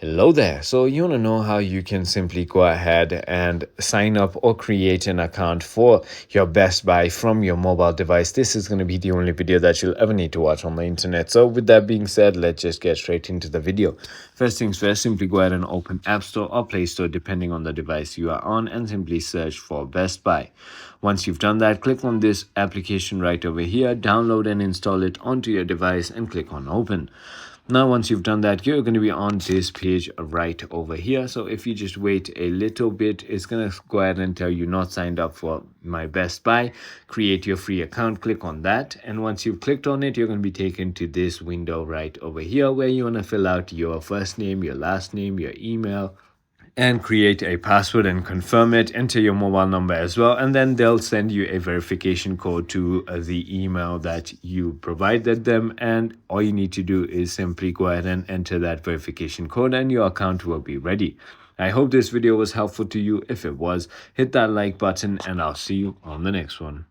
Hello there. So, you want to know how you can simply go ahead and sign up or create an account for your Best Buy from your mobile device. This is going to be the only video that you'll ever need to watch on the internet. So, with that being said, let's just get straight into the video. First things first, simply go ahead and open App Store or Play Store, depending on the device you are on, and simply search for Best Buy. Once you've done that, click on this application right over here, download and install it onto your device, and click on Open. Now, once you've done that, you're going to be on this page right over here. So if you just wait a little bit, it's going to go ahead and tell you not signed up for my Best Buy. Create your free account, click on that. And once you've clicked on it, you're going to be taken to this window right over here where you want to fill out your first name, your last name, your email, and create a password and confirm it. Enter your mobile number as well, and then they'll send you a verification code to the email that you provided them, and all you need to do is simply go ahead and enter that verification code and your account will be ready. I hope this video was helpful to you. If it was, hit that like button and I'll see you on the next one.